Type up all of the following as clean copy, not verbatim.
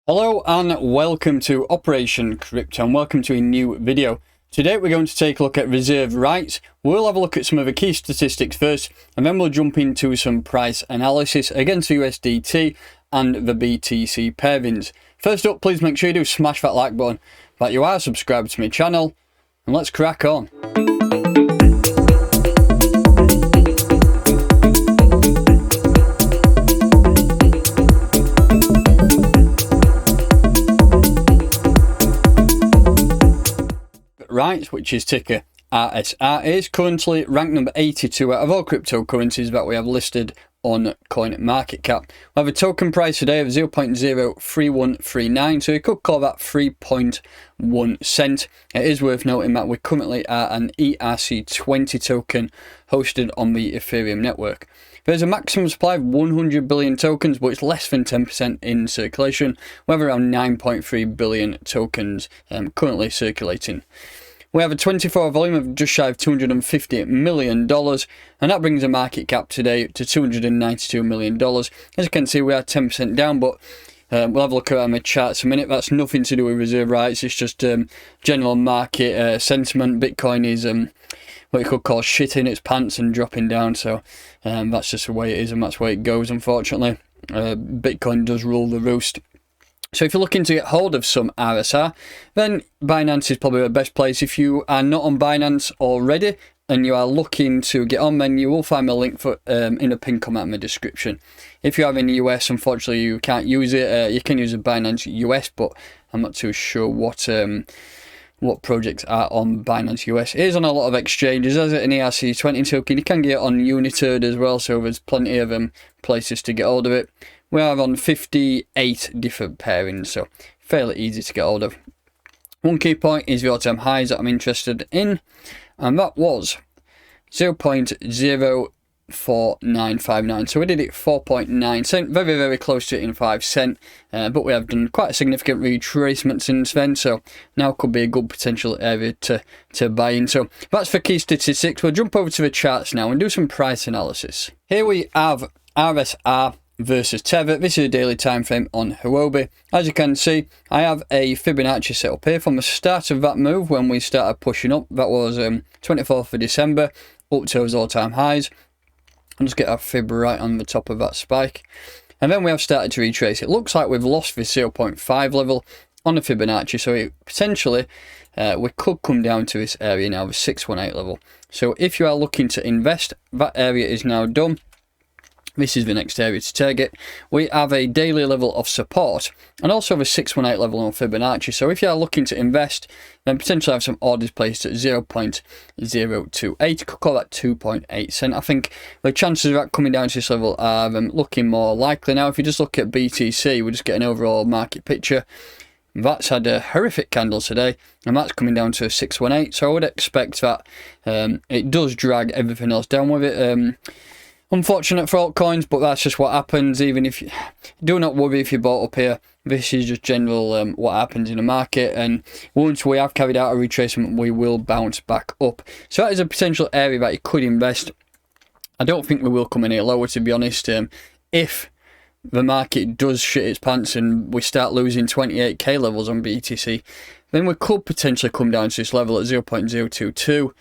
Hello and welcome to Operation Crypto and welcome to a new video. Today we're going to take a look at reserve rights. We'll have a look at some of the key statistics first and then we'll jump into some price analysis against the USDT and the BTC pairings. First up, please make sure you do smash that like button, that you are subscribed to my channel, and let's crack on. Rights, which is ticker RSR, is currently ranked number 82 out of all cryptocurrencies that we have listed on CoinMarketCap. We have a token price today of 0.03139, so you could call that 3.1 cent. It is worth noting that we currently are an ERC20 token hosted on the Ethereum network. There's a maximum supply of 100 billion tokens, but it's less than 10% in circulation. We have around 9.3 billion tokens currently circulating. We have a 24-hour volume of just shy of $250 million, and that brings the market cap today to $292 million. As you can see, we are 10% down, but we'll have a look at my charts in a minute. That's nothing to do with reserve rights. It's just general market sentiment. Bitcoin is what you could call shitting its pants and dropping down. So that's just the way it is, and that's the way it goes, unfortunately. Bitcoin does rule the roost. So if you're looking to get hold of some RSR, then Binance is probably the best place. If you are not on Binance already and you are looking to get on, then you will find a link for in a pinned comment in the description. If you are in the US, unfortunately you can't use it. You can use a Binance US, but I'm not too sure what projects are on Binance US. It is on a lot of exchanges. As an ERC20 token, you can get it on Unitard as well, so there's plenty of places to get hold of it. We are on 58 different pairings, so fairly easy to get hold of. One key point is the all-time highs that I'm interested in, and that was 0.04959. So we did it 4.9 cent, very, very close to it in 5 cent, but we have done quite a significant retracement since then, so now could be a good potential area to buy in. So that's for key statistics. We'll jump over to the charts now and do some price analysis. Here we have RSR versus Tether. This is a daily time frame on Huobi. As you can see, I have a Fibonacci set up here from the start of that move when we started pushing up. That was 24th of December up to those all-time highs. I'll just get our fib right on the top of that spike, and then we have started to retrace. It looks like we've lost this 0.5 level on the Fibonacci, so it potentially we could come down to this area now, the 618 level. So if you are looking to invest, that area is now done. This is the next area to target. We have a daily level of support and also a 618 level on Fibonacci. So if you are looking to invest, then potentially have some orders placed at 0.028. Could call that 2.8 cent. I think the chances of that coming down to this level are looking more likely now. If you just look at BTC, we just get an overall market picture. That's had a horrific candle today, and that's coming down to a 618. So I would expect that it does drag everything else down with it. Unfortunate for altcoins, but that's just what happens. Even if you do not worry if you bought up here, this is just general what happens in the market, and once we have carried out a retracement, we will bounce back up. So that is a potential area that you could invest. I don't think we will come any lower, to be honest. If the market does shit its pants and we start losing 28k levels on BTC, then we could potentially come down to this level at 0.022.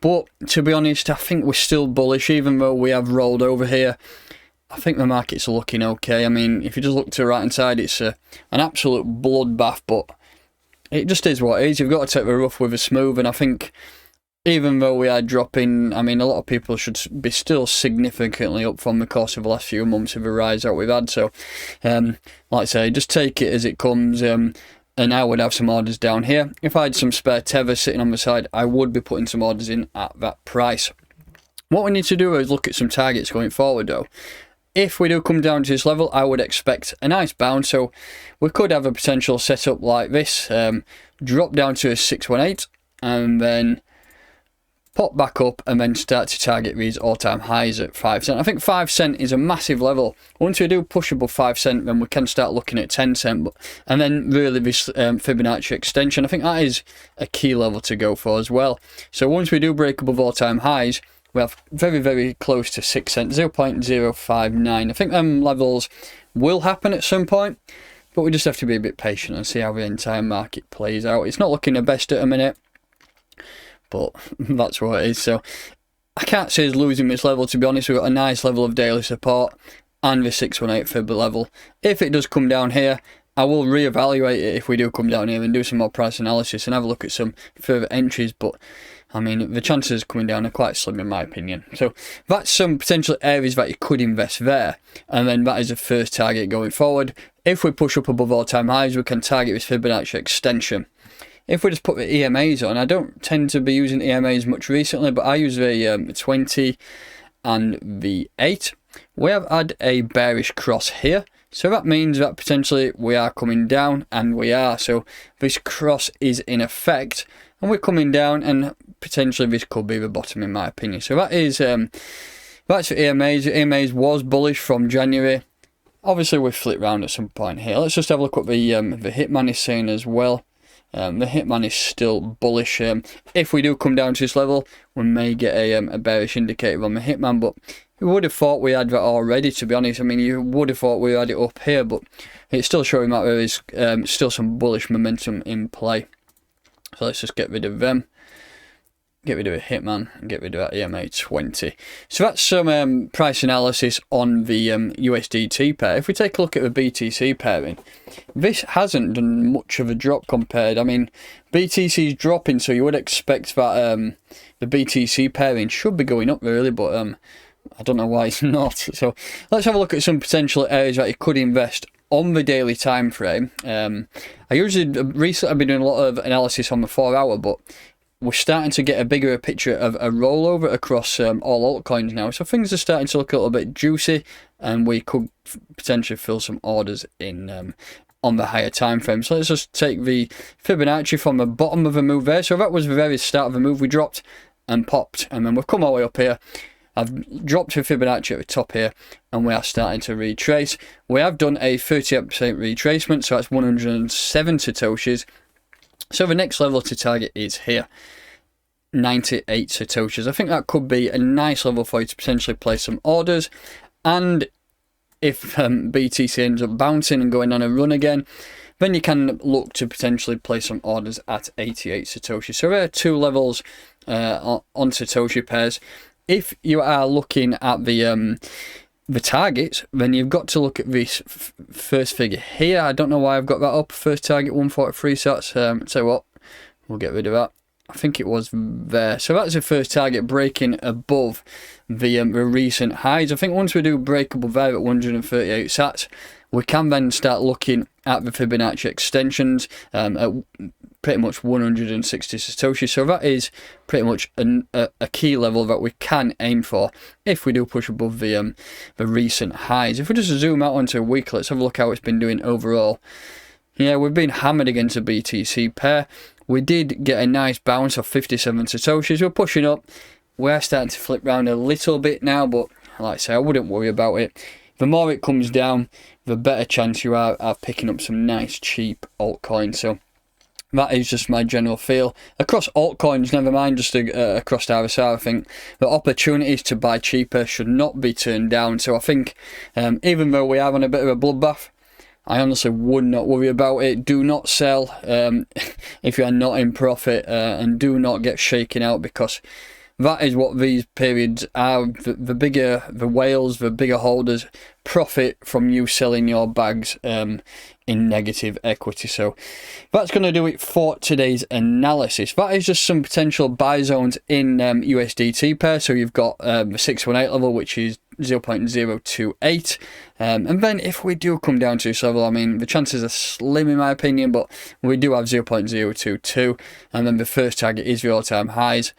But to be honest, I think we're still bullish, even though we have rolled over here. I think the market's looking okay. I mean, if you just look to the right hand side, it's an absolute bloodbath, but it just is what it is. You've got to take the rough with the smooth, and I think even though we are dropping, I mean, a lot of people should be still significantly up from the course of the last few months of the rise that we've had. So, like I say, just take it as it comes. And I would have some orders down here. If I had some spare Tether sitting on the side, I would be putting some orders in at that price. What we need to do is look at some targets going forward though. If we do come down to this level, I would expect a nice bounce. So we could have a potential setup like this. Drop down to a 618 and then pop back up and then start to target these all-time highs at 5 cent. I think 5 cent is a massive level. Once we do push above 5 cent, then we can start looking at 10 cent. And then really this Fibonacci extension, I think that is a key level to go for as well. So once we do break above all-time highs, we have very, very close to 6 cent, 0.059. I think them levels will happen at some point. but we just have to be a bit patient and see how the entire market plays out. It's not looking the best at a minute, but that's what it is. So I can't say it's losing this level, to be honest. We've got a nice level of daily support and the 618 fib level. If it does come down here, I will reevaluate it if we do come down here and do some more price analysis and have a look at some further entries. But I mean, the chances of coming down are quite slim in my opinion. So that's some potential areas that you could invest there. And then that is the first target going forward. If we push up above all-time highs, we can target this Fibonacci extension. If we just put the EMAs on, I don't tend to be using EMAs much recently, but I use the 20 and the 8. We have had a bearish cross here. So that means that potentially we are coming down, and we are. So this cross is in effect, and we're coming down, and potentially this could be the bottom in my opinion. So that is that's for EMAs. EMAs was bullish from January. Obviously we flip round at some point here. Let's just have a look at the Hitman is saying as well. The Hitman is still bullish. If we do come down to this level, we may get a bearish indicator on the Hitman, but you would have thought we had that already, to be honest. I mean, you would have thought we had it up here, but it's still showing that there is still some bullish momentum in play. So let's just get rid of them. Get rid of a Hitman and get rid of that EMA 20. So that's some price analysis on the USDT pair. If we take a look at the BTC pairing, this hasn't done much of a drop compared. I mean, BTC is dropping, so you would expect that the BTC pairing should be going up really, but I don't know why it's not. So let's have a look at some potential areas that you could invest on the daily time frame. I usually recently I've been doing a lot of analysis on the 4 hour, but we're starting to get a bigger picture of a rollover across all altcoins now. So things are starting to look a little bit juicy, and we could potentially fill some orders in on the higher time frame. So let's just take the Fibonacci from the bottom of the move there. So that was the very start of the move. We dropped and popped, and then we've come all the way up here. I've dropped the Fibonacci at the top here, and we are starting to retrace. We have done a 38% retracement, so that's 107 Satoshis. So the next level to target is here, 98 Satoshis. I think that could be a nice level for you to potentially place some orders. And if BTC ends up bouncing and going on a run again, then you can look to potentially place some orders at 88 Satoshis. So there are 2 levels on Satoshi pairs. If you are looking at the targets, then you've got to look at this first figure here. I don't know why I've got that up. First target 143, so that's so what, we'll get rid of that. I think it was there. So that's the first target, breaking above the recent highs. I think once we do break above there at 138 sats, we can then start looking at the Fibonacci extensions at pretty much 160 Satoshi. So that is pretty much a key level that we can aim for if we do push above the recent highs. If we just zoom out onto a week, let's have a look how it's been doing overall. Yeah, we've been hammered against a BTC pair. We did get a nice bounce of 57 Satoshis. We're pushing up. We're starting to flip round a little bit now, but like I say, I wouldn't worry about it. The more it comes down, the better chance you are of picking up some nice cheap altcoins. So that is just my general feel. Across altcoins, never mind just across RSR, I think the opportunities to buy cheaper should not be turned down. So I think even though we are on a bit of a bloodbath, I honestly would not worry about it. Do not sell if you are not in profit, and do not get shaken out, because that is what these periods are. The bigger the whales, the bigger holders profit from you selling your bags in negative equity. So that's going to do it for today's analysis. That is just some potential buy zones in USDT pair. So you've got the 618 level, which is 0.028, and then if we do come down to this level, I mean the chances are slim in my opinion, but we do have 0.022, and then the first target is the all-time highs.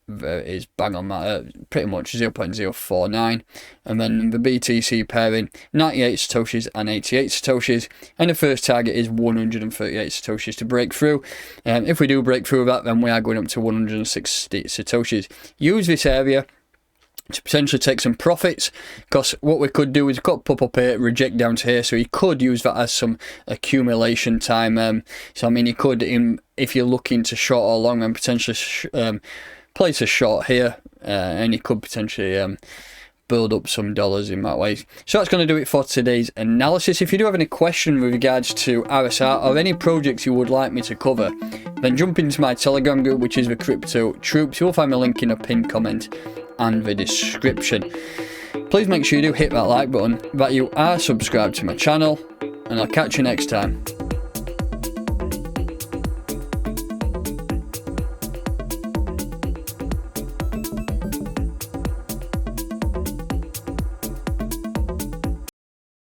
There is bang on that, pretty much 0.049, and then the BTC pairing 98 Satoshis and 88 Satoshis, and the first target is 138 Satoshis to break through. If we do break through that, then we are going up to 160 Satoshis. Use this area to potentially take some profits, because what we could do is pop up here, reject down to here, so you could use that as some accumulation time. So I mean, you could, if you're looking to short or long, then potentially place a short here, and you could potentially build up some dollars in that way. So that's going to do it for today's analysis. If you do have any question with regards to RSR or any projects you would like me to cover, then jump into my Telegram group, which is the Crypto Troops. You'll find a link in a pinned comment and the description. Please make sure you do hit that like button, that you are subscribed to my channel, and I'll catch you next time.